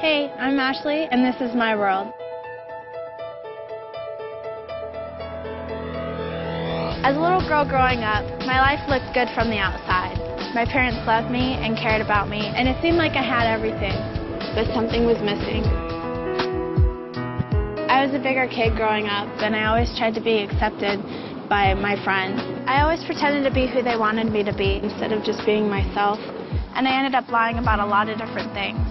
Hey, I'm Ashley, and this is my world. As a little girl growing up, my life looked good from the outside. My parents loved me and cared about me, and it seemed like I had everything. But something was missing. I was a bigger kid growing up, and I always tried to be accepted by my friends. I always pretended to be who they wanted me to be instead of just being myself, and I ended up lying about a lot of different things.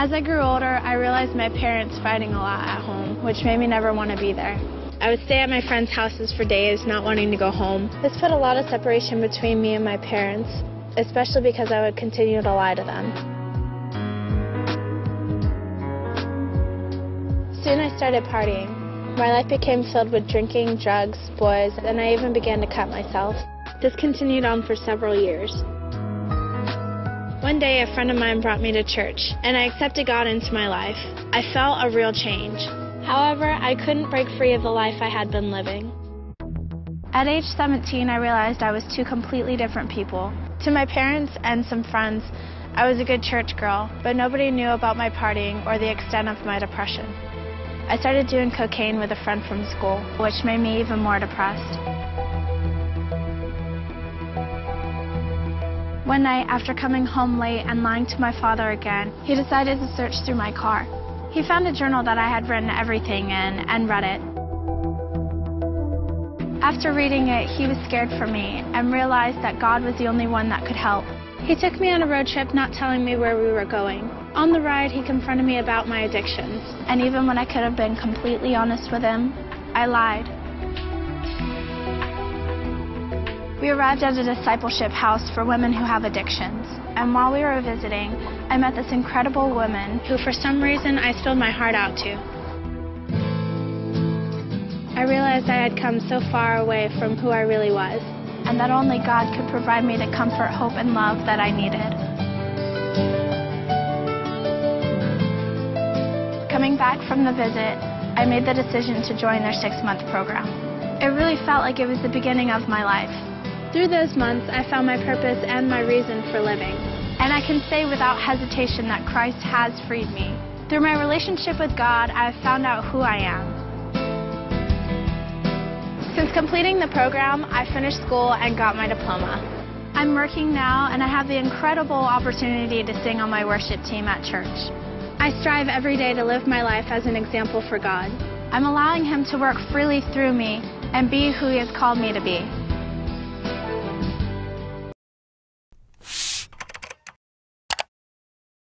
As I grew older, I realized my parents fighting a lot at home, which made me never want to be there. I would stay at my friends' houses for days, not wanting to go home. This put a lot of separation between me and my parents, especially because I would continue to lie to them. Soon I started partying. My life became filled with drinking, drugs, boys, and I even began to cut myself. This continued on for several years. One day, a friend of mine brought me to church, and I accepted God into my life. I felt a real change. However, I couldn't break free of the life I had been living. At age 17, I realized I was two completely different people. To my parents and some friends, I was a good church girl, but nobody knew about my partying or the extent of my depression. I started doing cocaine with a friend from school, which made me even more depressed. One night, after coming home late and lying to my father again, he decided to search through my car. He found a journal that I had written everything in and read it. After reading it, he was scared for me and realized that God was the only one that could help. He took me on a road trip, not telling me where we were going. On the ride, he confronted me about my addictions, and even when I could have been completely honest with him, I lied. We arrived at a discipleship house for women who have addictions, and while we were visiting, I met this incredible woman who for some reason I spilled my heart out to. I realized I had come so far away from who I really was, and that only God could provide me the comfort, hope, and love that I needed. Coming back from the visit, I made the decision to join their 6-month program. It really felt like it was the beginning of my life. Through those months, I found my purpose and my reason for living. And I can say without hesitation that Christ has freed me. Through my relationship with God, I have found out who I am. Since completing the program, I finished school and got my diploma. I'm working now, and I have the incredible opportunity to sing on my worship team at church. I strive every day to live my life as an example for God. I'm allowing Him to work freely through me and be who He has called me to be.